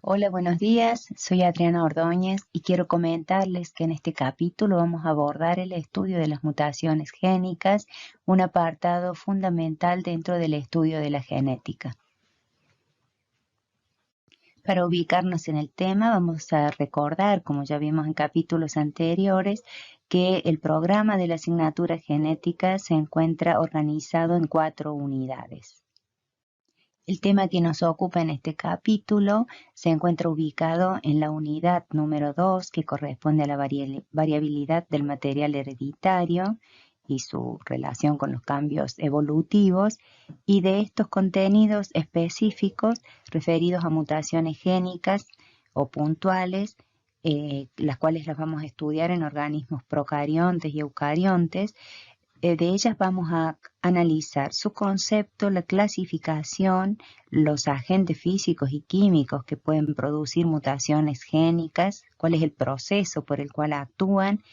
Hola, buenos días. Soy Adriana Ordóñez y quiero comentarles que en este capítulo vamos a abordar el estudio de las mutaciones génicas, un apartado fundamental dentro del estudio de la genética. Para ubicarnos en el tema, vamos a recordar, como ya vimos en capítulos anteriores, que el programa de la asignatura genética se encuentra organizado en 4 unidades. El tema que nos ocupa en este capítulo se encuentra ubicado en la unidad número 2, que corresponde a la variabilidad del material hereditario y su relación con los cambios evolutivos, y de estos contenidos específicos referidos a mutaciones génicas o puntuales, las cuales las vamos a estudiar en organismos procariontes y eucariontes. De ellas vamos a analizar su concepto, la clasificación, los agentes físicos y químicos que pueden producir mutaciones génicas, cuál es el proceso por el cual actúan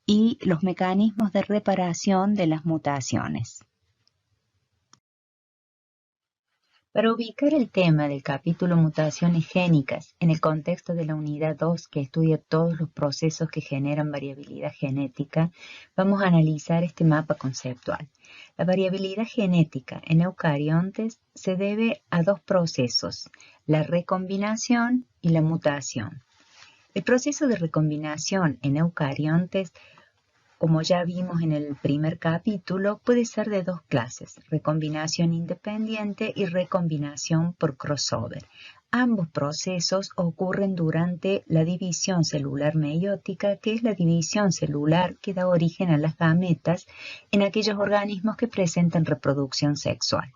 y los mecanismos de reparación de las mutaciones. Para ubicar el tema del capítulo Mutaciones génicas en el contexto de la unidad 2, que estudia todos los procesos que generan variabilidad genética, vamos a analizar este mapa conceptual. La variabilidad genética en eucariontes se debe a 2 procesos, la recombinación y la mutación. El proceso de recombinación en eucariontes, como ya vimos en el primer capítulo, puede ser de 2 clases, recombinación independiente y recombinación por crossover. Ambos procesos ocurren durante la división celular meiótica, que es la división celular que da origen a las gametas en aquellos organismos que presentan reproducción sexual.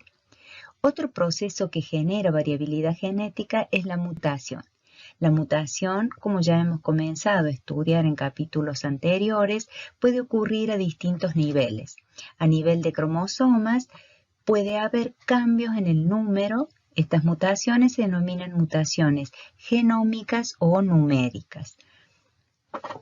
Otro proceso que genera variabilidad genética es la mutación. La mutación, como ya hemos comenzado a estudiar en capítulos anteriores, puede ocurrir a distintos niveles. A nivel de cromosomas puede haber cambios en el número. Estas mutaciones se denominan mutaciones genómicas o numéricas.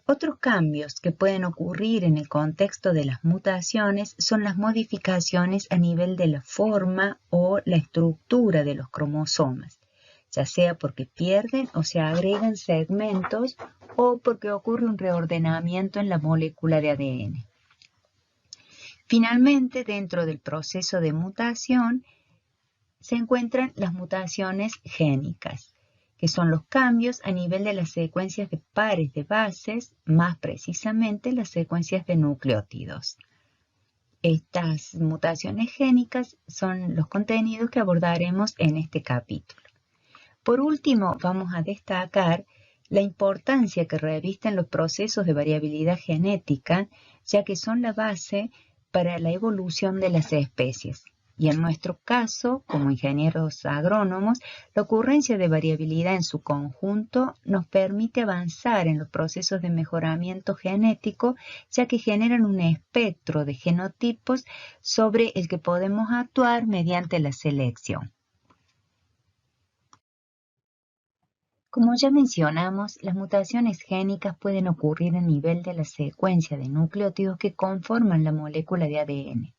Otros cambios que pueden ocurrir en el contexto de las mutaciones son las modificaciones a nivel de la forma o la estructura de los cromosomas, ya sea porque pierden o se agregan segmentos o porque ocurre un reordenamiento en la molécula de ADN. Finalmente, dentro del proceso de mutación se encuentran las mutaciones génicas, que son los cambios a nivel de las secuencias de pares de bases, más precisamente las secuencias de nucleótidos. Estas mutaciones génicas son los contenidos que abordaremos en este capítulo. Por último, vamos a destacar la importancia que revisten los procesos de variabilidad genética, ya que son la base para la evolución de las especies. Y en nuestro caso, como ingenieros agrónomos, la ocurrencia de variabilidad en su conjunto nos permite avanzar en los procesos de mejoramiento genético, ya que generan un espectro de genotipos sobre el que podemos actuar mediante la selección. Como ya mencionamos, las mutaciones génicas pueden ocurrir a nivel de la secuencia de nucleótidos que conforman la molécula de ADN.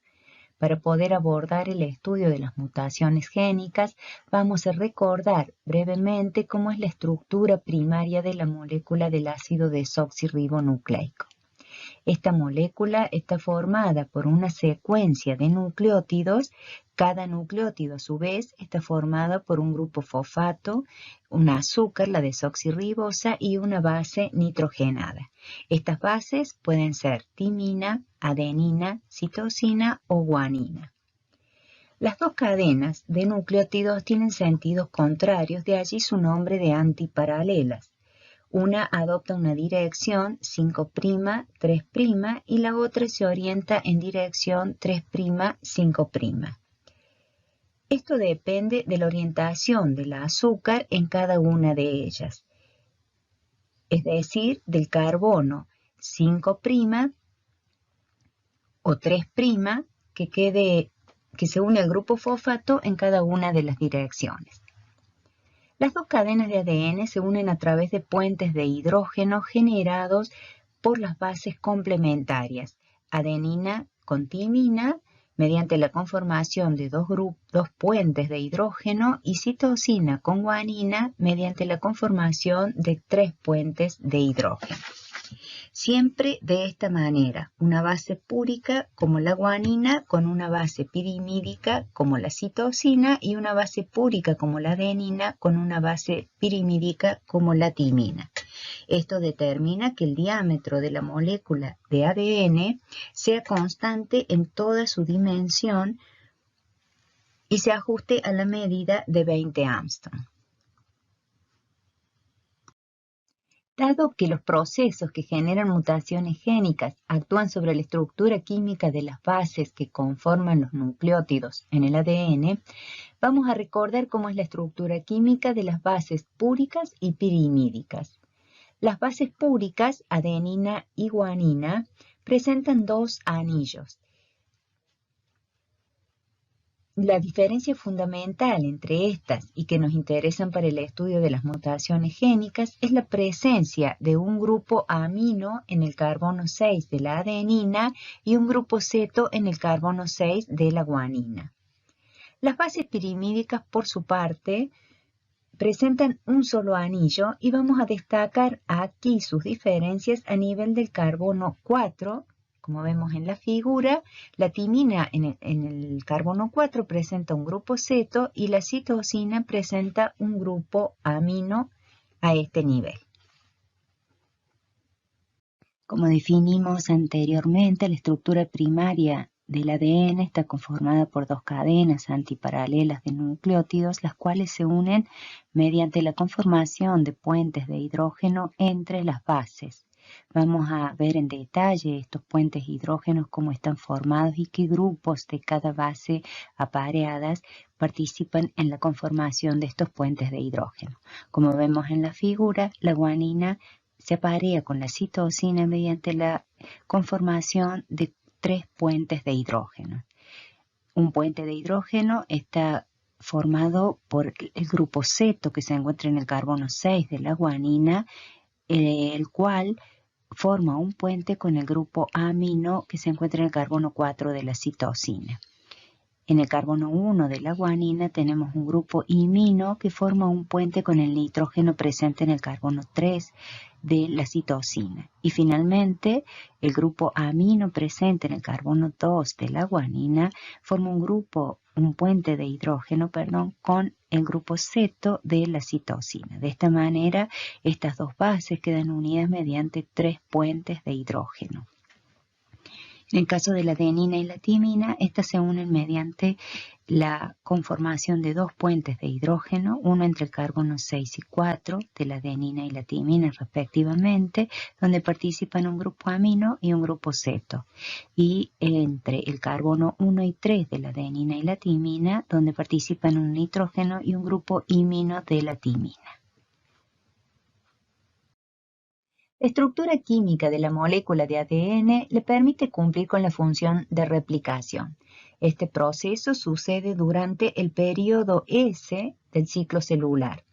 Para poder abordar el estudio de las mutaciones génicas, vamos a recordar brevemente cómo es la estructura primaria de la molécula del ácido desoxirribonucleico. Esta molécula está formada por una secuencia de nucleótidos. Cada nucleótido, a su vez, está formado por un grupo fosfato, un azúcar, la desoxirribosa, y una base nitrogenada. Estas bases pueden ser timina, adenina, citosina o guanina. Las 2 cadenas de nucleótidos tienen sentidos contrarios, de allí su nombre de antiparalelas. Una adopta una dirección 5', 3', y la otra se orienta en dirección 3', 5'. Esto depende de la orientación del azúcar en cada una de ellas, es decir, del carbono 5' o 3' que se une al grupo fosfato en cada una de las direcciones. Las 2 cadenas de ADN se unen a través de puentes de hidrógeno generados por las bases complementarias, adenina con timina mediante la conformación de dos puentes de hidrógeno, y citosina con guanina mediante la conformación de 3 puentes de hidrógeno. Siempre de esta manera, una base púrica como la guanina con una base pirimídica como la citosina y una base púrica como la adenina con una base pirimídica como la timina. Esto determina que el diámetro de la molécula de ADN sea constante en toda su dimensión y se ajuste a la medida de 20 Armstrong. Dado que los procesos que generan mutaciones génicas actúan sobre la estructura química de las bases que conforman los nucleótidos en el ADN, vamos a recordar cómo es la estructura química de las bases púricas y pirimídicas. Las bases púricas, adenina y guanina, presentan 2 anillos. La diferencia fundamental entre estas y que nos interesan para el estudio de las mutaciones génicas es la presencia de un grupo amino en el carbono 6 de la adenina y un grupo ceto en el carbono 6 de la guanina. Las bases pirimídicas, por su parte, presentan un solo anillo y vamos a destacar aquí sus diferencias a nivel del carbono 4. Como vemos en la figura, la timina en el carbono 4 presenta un grupo ceto y la citosina presenta un grupo amino a este nivel. Como definimos anteriormente, la estructura primaria del ADN está conformada por 2 cadenas antiparalelas de nucleótidos, las cuales se unen mediante la conformación de puentes de hidrógeno entre las bases. Vamos a ver en detalle estos puentes hidrógenos, cómo están formados y qué grupos de cada base apareadas participan en la conformación de estos puentes de hidrógeno. Como vemos en la figura, la guanina se aparea con la citosina mediante la conformación de 3 puentes de hidrógeno. Un puente de hidrógeno está formado por el grupo ceto que se encuentra en el carbono 6 de la guanina, el cual forma un puente con el grupo amino que se encuentra en el carbono 4 de la citosina. En el carbono 1 de la guanina tenemos un grupo imino que forma un puente con el nitrógeno presente en el carbono 3 de la citosina. Y finalmente, el grupo amino presente en el carbono 2 de la guanina forma un puente de hidrógeno, con el grupo ceto de la citosina. De esta manera, estas 2 bases quedan unidas mediante 3 puentes de hidrógeno. En el caso de la adenina y la timina, estas se unen mediante la conformación de 2 puentes de hidrógeno, uno entre el carbono 6 y 4 de la adenina y la timina respectivamente, donde participan un grupo amino y un grupo ceto, y entre el carbono 1 y 3 de la adenina y la timina, donde participan un nitrógeno y un grupo imino de la timina. La estructura química de la molécula de ADN le permite cumplir con la función de replicación. Este proceso sucede durante el periodo S del ciclo celular.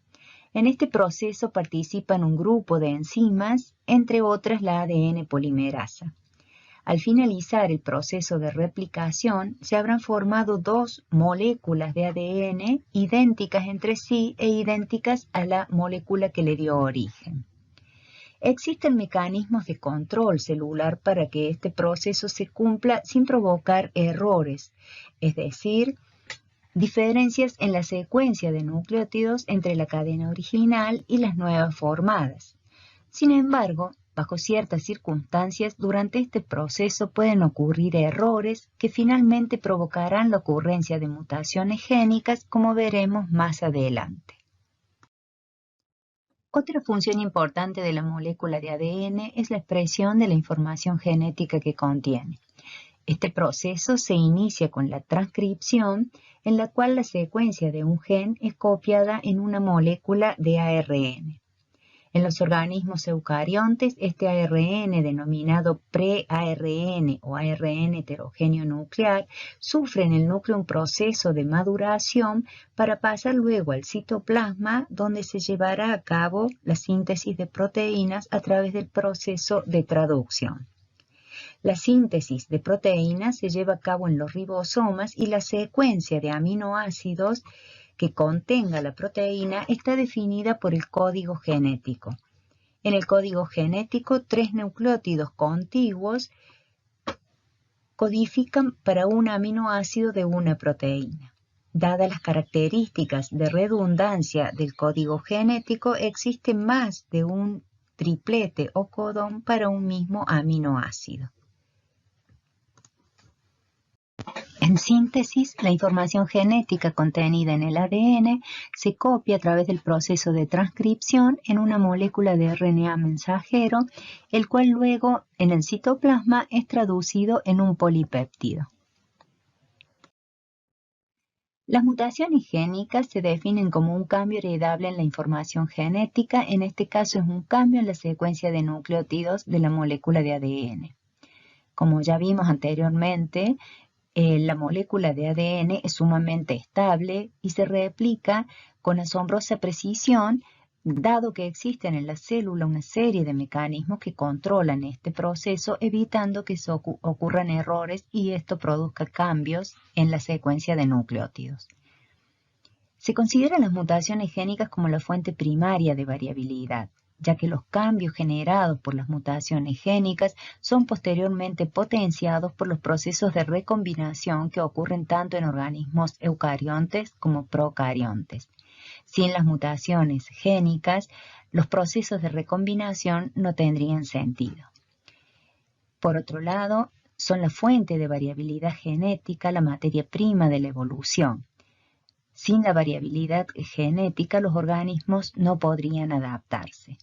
En este proceso participan un grupo de enzimas, entre otras la ADN polimerasa. Al finalizar el proceso de replicación, se habrán formado 2 moléculas de ADN idénticas entre sí e idénticas a la molécula que le dio origen. Existen mecanismos de control celular para que este proceso se cumpla sin provocar errores, es decir, diferencias en la secuencia de nucleótidos entre la cadena original y las nuevas formadas. Sin embargo, bajo ciertas circunstancias, durante este proceso pueden ocurrir errores que finalmente provocarán la ocurrencia de mutaciones génicas, como veremos más adelante. Otra función importante de la molécula de ADN es la expresión de la información genética que contiene. Este proceso se inicia con la transcripción, en la cual la secuencia de un gen es copiada en una molécula de ARN. En los organismos eucariontes, este ARN, denominado pre-ARN o ARN heterogéneo nuclear, sufre en el núcleo un proceso de maduración para pasar luego al citoplasma, donde se llevará a cabo la síntesis de proteínas a través del proceso de traducción. La síntesis de proteínas se lleva a cabo en los ribosomas y la secuencia de aminoácidos que contenga la proteína está definida por el código genético. En el código genético, 3 nucleótidos contiguos codifican para un aminoácido de una proteína. Dadas las características de redundancia del código genético, existe más de un triplete o codón para un mismo aminoácido. En síntesis, la información genética contenida en el ADN se copia a través del proceso de transcripción en una molécula de RNA mensajero, el cual luego en el citoplasma es traducido en un polipéptido. Las mutaciones génicas se definen como un cambio heredable en la información genética, en este caso es un cambio en la secuencia de nucleótidos de la molécula de ADN. Como ya vimos anteriormente, la molécula de ADN es sumamente estable y se replica con asombrosa precisión, dado que existen en la célula una serie de mecanismos que controlan este proceso, evitando que ocurran errores y esto produzca cambios en la secuencia de nucleótidos. Se consideran las mutaciones génicas como la fuente primaria de variabilidad, ya que los cambios generados por las mutaciones génicas son posteriormente potenciados por los procesos de recombinación que ocurren tanto en organismos eucariontes como procariontes. Sin las mutaciones génicas, los procesos de recombinación no tendrían sentido. Por otro lado, son la fuente de variabilidad genética, la materia prima de la evolución. Sin la variabilidad genética, los organismos no podrían adaptarse.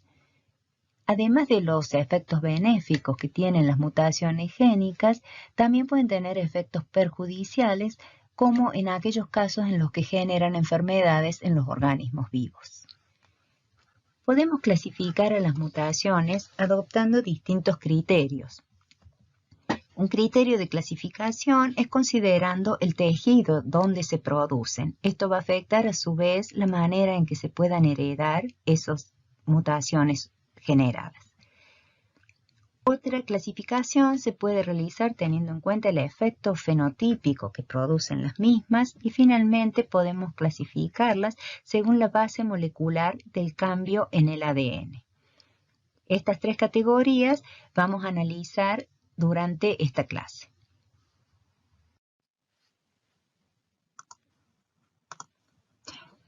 Además de los efectos benéficos que tienen las mutaciones génicas, también pueden tener efectos perjudiciales, como en aquellos casos en los que generan enfermedades en los organismos vivos. Podemos clasificar a las mutaciones adoptando distintos criterios. Un criterio de clasificación es considerando el tejido donde se producen. Esto va a afectar a su vez la manera en que se puedan heredar esas mutaciones generadas. Otra clasificación se puede realizar teniendo en cuenta el efecto fenotípico que producen las mismas y finalmente podemos clasificarlas según la base molecular del cambio en el ADN. Estas 3 categorías vamos a analizar durante esta clase.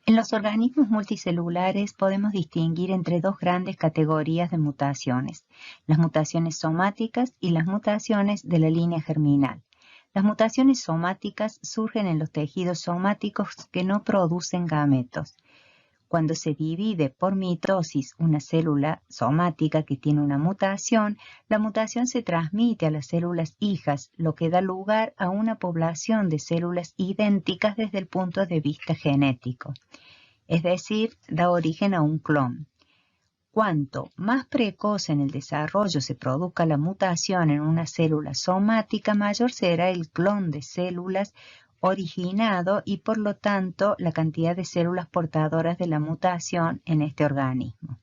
En los organismos multicelulares podemos distinguir entre 2 grandes categorías de mutaciones, las mutaciones somáticas y las mutaciones de la línea germinal. Las mutaciones somáticas surgen en los tejidos somáticos que no producen gametos. Cuando se divide por mitosis una célula somática que tiene una mutación, la mutación se transmite a las células hijas, lo que da lugar a una población de células idénticas desde el punto de vista genético. Es decir, da origen a un clon. Cuanto más precoz en el desarrollo se produzca la mutación en una célula somática, mayor será el clon de células originado y por lo tanto la cantidad de células portadoras de la mutación en este organismo.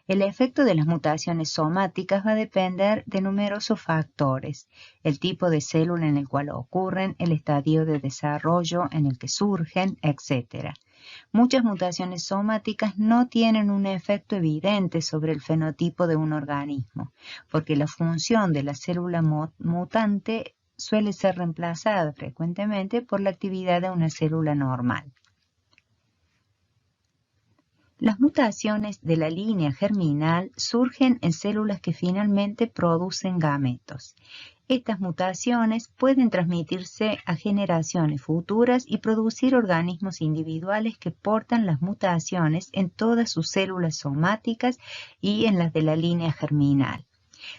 El efecto de las mutaciones somáticas va a depender de numerosos factores, el tipo de célula en el cual ocurren, el estadio de desarrollo en el que surgen, etc. Muchas mutaciones somáticas no tienen un efecto evidente sobre el fenotipo de un organismo, porque la función de la célula mutante suele ser reemplazada frecuentemente por la actividad de una célula normal. Las mutaciones de la línea germinal surgen en células que finalmente producen gametos. Estas mutaciones pueden transmitirse a generaciones futuras y producir organismos individuales que portan las mutaciones en todas sus células somáticas y en las de la línea germinal.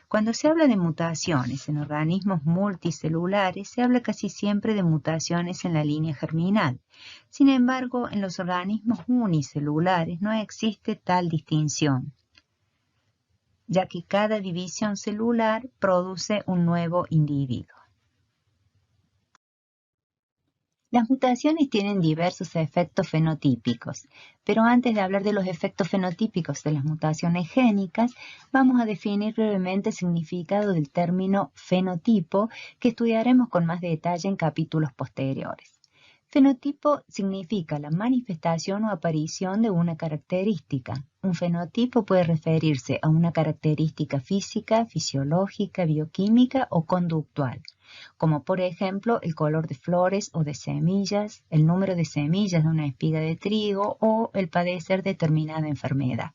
Cuando se habla de mutaciones en organismos multicelulares, se habla casi siempre de mutaciones en la línea germinal. Sin embargo, en los organismos unicelulares no existe tal distinción, ya que cada división celular produce un nuevo individuo. Las mutaciones tienen diversos efectos fenotípicos, pero antes de hablar de los efectos fenotípicos de las mutaciones génicas, vamos a definir brevemente el significado del término fenotipo, que estudiaremos con más detalle en capítulos posteriores. Fenotipo significa la manifestación o aparición de una característica. Un fenotipo puede referirse a una característica física, fisiológica, bioquímica o conductual, como por ejemplo el color de flores o de semillas, el número de semillas de una espiga de trigo o el padecer determinada enfermedad.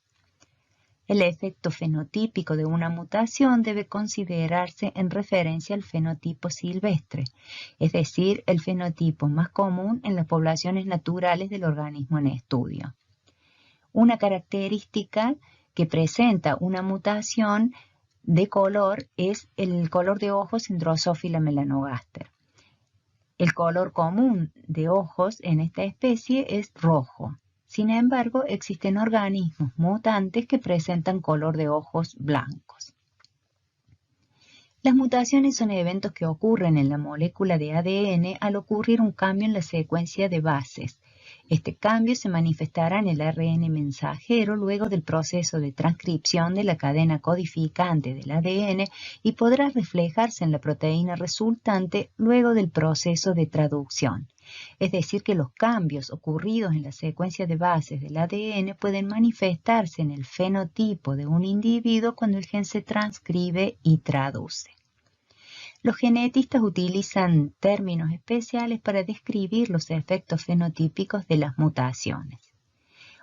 El efecto fenotípico de una mutación debe considerarse en referencia al fenotipo silvestre, es decir, el fenotipo más común en las poblaciones naturales del organismo en estudio. Una característica que presenta una mutación de color es el color de ojos en Drosophila melanogaster. El color común de ojos en esta especie es rojo. Sin embargo, existen organismos mutantes que presentan color de ojos blancos. Las mutaciones son eventos que ocurren en la molécula de ADN al ocurrir un cambio en la secuencia de bases. Este cambio se manifestará en el ARN mensajero luego del proceso de transcripción de la cadena codificante del ADN y podrá reflejarse en la proteína resultante luego del proceso de traducción. Es decir, que los cambios ocurridos en la secuencia de bases del ADN pueden manifestarse en el fenotipo de un individuo cuando el gen se transcribe y traduce. Los genetistas utilizan términos especiales para describir los efectos fenotípicos de las mutaciones.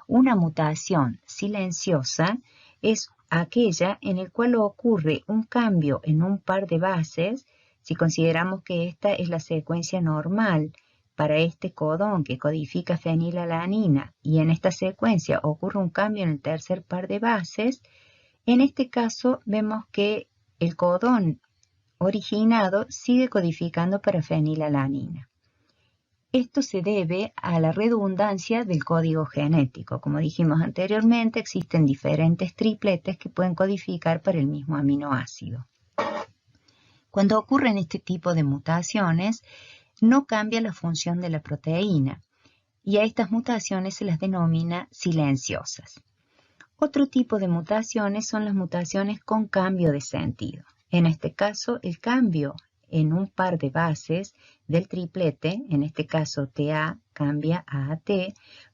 Una mutación silenciosa es aquella en la cual ocurre un cambio en un par de bases, si consideramos que esta es la secuencia normal para este codón que codifica fenilalanina y en esta secuencia ocurre un cambio en el tercer par de bases. En este caso vemos que el codón originado sigue codificando para fenilalanina. Esto se debe a la redundancia del código genético. Como dijimos anteriormente, existen diferentes tripletes que pueden codificar para el mismo aminoácido. Cuando ocurren este tipo de mutaciones, no cambia la función de la proteína y a estas mutaciones se las denomina silenciosas. Otro tipo de mutaciones son las mutaciones con cambio de sentido. En este caso, el cambio en un par de bases del triplete, en este caso TA cambia a AT,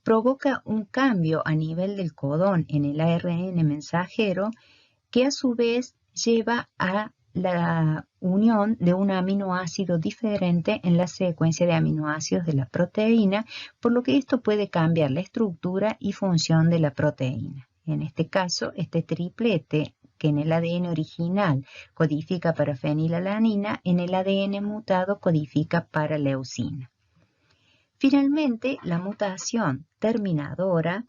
provoca un cambio a nivel del codón en el ARN mensajero que a su vez lleva a la unión de un aminoácido diferente en la secuencia de aminoácidos de la proteína, por lo que esto puede cambiar la estructura y función de la proteína. En este caso, este triplete que en el ADN original codifica para fenilalanina, en el ADN mutado codifica para leucina. Finalmente, la mutación terminadora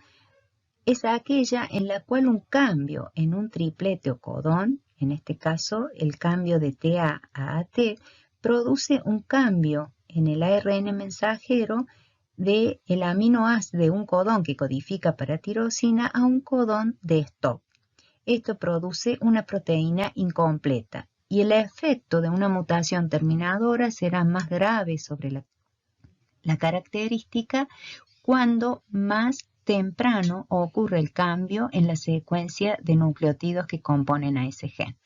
es aquella en la cual un cambio en un triplete o codón, en este caso el cambio de TA a AT, produce un cambio en el ARN mensajero del aminoácido de un codón que codifica para tirosina a un codón de stop. Esto produce una proteína incompleta y el efecto de una mutación terminadora será más grave sobre la característica cuando más temprano ocurre el cambio en la secuencia de nucleótidos que componen a ese gen.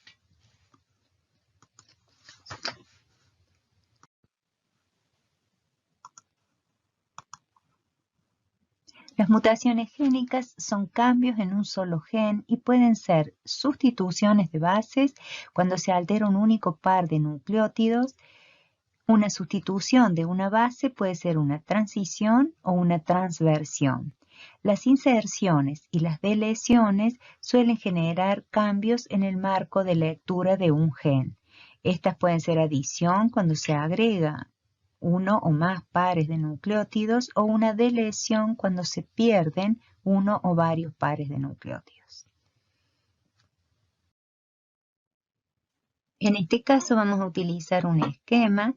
Las mutaciones génicas son cambios en un solo gen y pueden ser sustituciones de bases cuando se altera un único par de nucleótidos. Una sustitución de una base puede ser una transición o una transversión. Las inserciones y las deleciones suelen generar cambios en el marco de lectura de un gen. Estas pueden ser adición cuando se agrega uno o más pares de nucleótidos o una deleción cuando se pierden uno o varios pares de nucleótidos. En este caso vamos a utilizar un esquema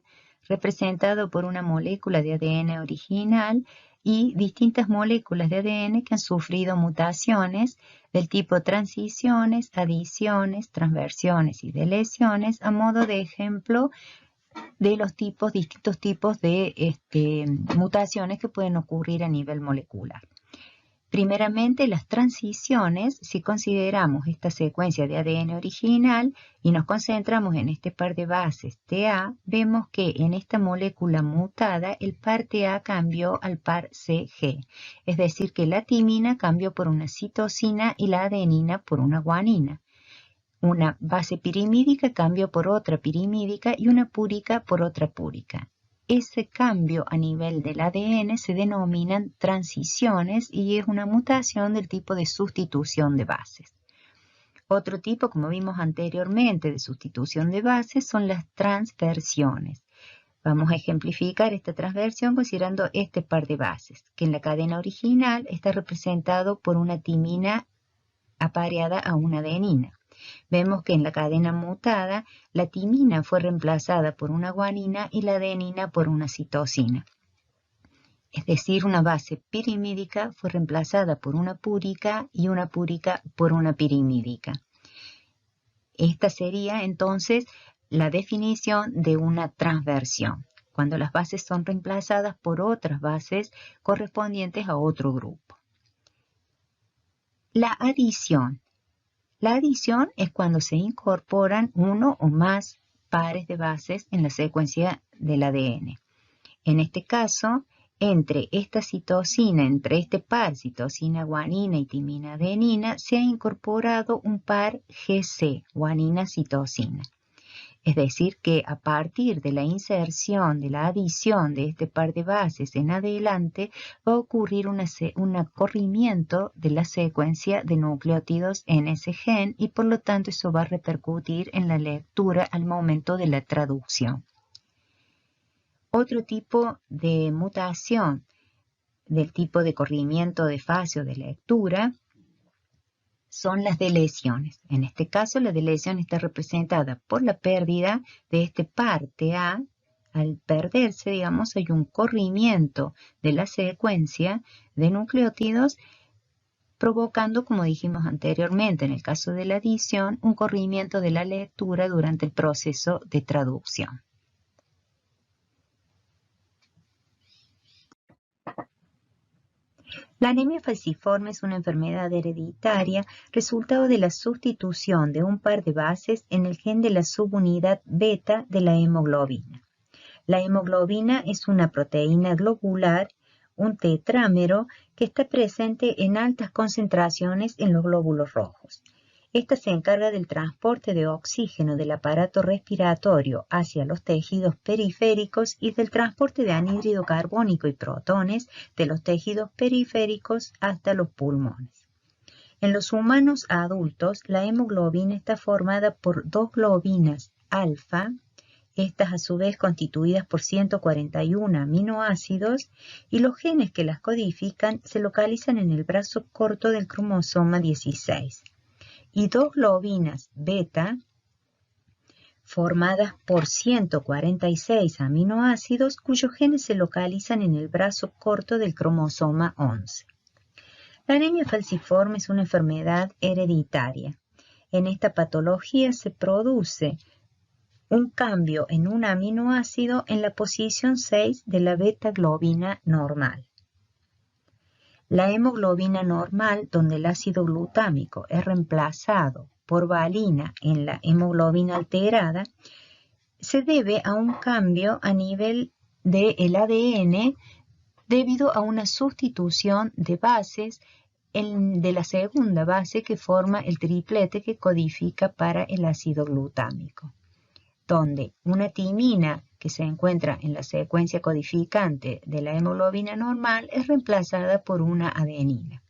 representado por una molécula de ADN original y distintas moléculas de ADN que han sufrido mutaciones del tipo transiciones, adiciones, transversiones y deleciones. A modo de ejemplo, de los distintos tipos de mutaciones que pueden ocurrir a nivel molecular. Primeramente, las transiciones, si consideramos esta secuencia de ADN original y nos concentramos en este par de bases TA, vemos que en esta molécula mutada el par TA cambió al par CG, es decir, que la timina cambió por una citosina y la adenina por una guanina. Una base pirimídica cambió por otra pirimídica y una púrica por otra púrica. Ese cambio a nivel del ADN se denominan transiciones y es una mutación del tipo de sustitución de bases. Otro tipo, como vimos anteriormente, de sustitución de bases son las transversiones. Vamos a ejemplificar esta transversión considerando este par de bases, que en la cadena original está representado por una timina apareada a una adenina. Vemos que en la cadena mutada, la timina fue reemplazada por una guanina y la adenina por una citosina. Es decir, una base pirimídica fue reemplazada por una púrica y una púrica por una pirimídica. Esta sería entonces la definición de una transversión, cuando las bases son reemplazadas por otras bases correspondientes a otro grupo. La adición. La adición es cuando se incorporan uno o más pares de bases en la secuencia del ADN. En este caso, entre esta citosina, entre este par citosina guanina y timina adenina, se ha incorporado un par GC, guanina citosina. Es decir, que a partir de la inserción, de la adición de este par de bases en adelante, va a ocurrir un corrimiento de la secuencia de nucleótidos en ese gen y por lo tanto eso va a repercutir en la lectura al momento de la traducción. Otro tipo de mutación del tipo de corrimiento de fase o de lectura son las deleciones. En este caso, la deleción está representada por la pérdida de este par TA. Al perderse, digamos, hay un corrimiento de la secuencia de nucleótidos, provocando, como dijimos anteriormente, en el caso de la adición, un corrimiento de la lectura durante el proceso de traducción. La anemia falciforme es una enfermedad hereditaria resultado de la sustitución de un par de bases en el gen de la subunidad beta de la hemoglobina. La hemoglobina es una proteína globular, un tetrámero, que está presente en altas concentraciones en los glóbulos rojos. Esta se encarga del transporte de oxígeno del aparato respiratorio hacia los tejidos periféricos y del transporte de anhídrido carbónico y protones de los tejidos periféricos hasta los pulmones. En los humanos adultos, la hemoglobina está formada por dos globinas alfa, estas a su vez constituidas por 141 aminoácidos, y los genes que las codifican se localizan en el brazo corto del cromosoma 16. Y dos globinas beta formadas por 146 aminoácidos cuyos genes se localizan en el brazo corto del cromosoma 11. La anemia falciforme es una enfermedad hereditaria. En esta patología se produce un cambio en un aminoácido en la posición 6 de la beta-globina normal. La hemoglobina normal, donde el ácido glutámico es reemplazado por valina en la hemoglobina alterada, se debe a un cambio a nivel del ADN debido a una sustitución de bases de la segunda base que forma el triplete que codifica para el ácido glutámico, donde una timina que se encuentra en la secuencia codificante de la hemoglobina normal es reemplazada por una adenina,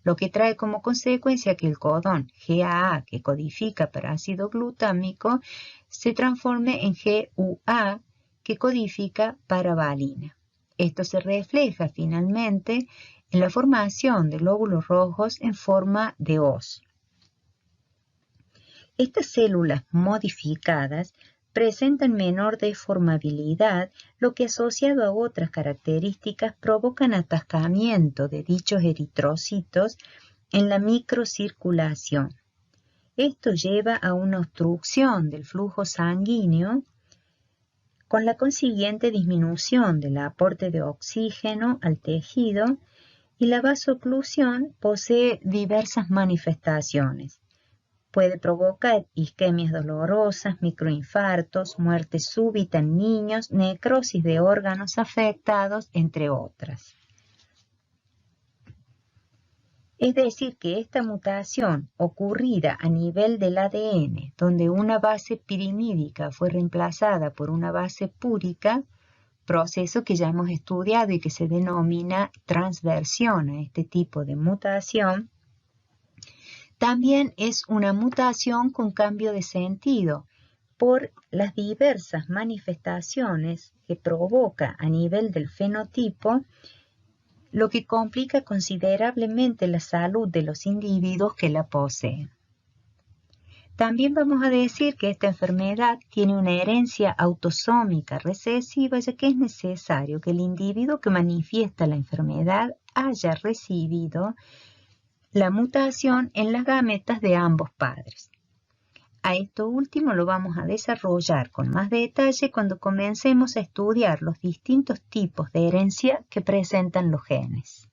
lo que trae como consecuencia que el codón GAA que codifica para ácido glutámico se transforme en GUA que codifica para valina. Esto se refleja finalmente en la formación de glóbulos rojos en forma de hoz. Estas células modificadas presentan menor deformabilidad, lo que asociado a otras características provocan atascamiento de dichos eritrocitos en la microcirculación. Esto lleva a una obstrucción del flujo sanguíneo con la consiguiente disminución del aporte de oxígeno al tejido, y la vasoclusión posee diversas manifestaciones. Puede provocar isquemias dolorosas, microinfartos, muerte súbita en niños, necrosis de órganos afectados, entre otras. Es decir, que esta mutación ocurrida a nivel del ADN, donde una base pirimídica fue reemplazada por una base púrica, proceso que ya hemos estudiado y que se denomina transversión a este tipo de mutación, también es una mutación con cambio de sentido por las diversas manifestaciones que provoca a nivel del fenotipo, lo que complica considerablemente la salud de los individuos que la poseen. También vamos a decir que esta enfermedad tiene una herencia autosómica recesiva, ya que es necesario que el individuo que manifiesta la enfermedad haya recibido la mutación en las gametas de ambos padres. A esto último lo vamos a desarrollar con más detalle cuando comencemos a estudiar los distintos tipos de herencia que presentan los genes.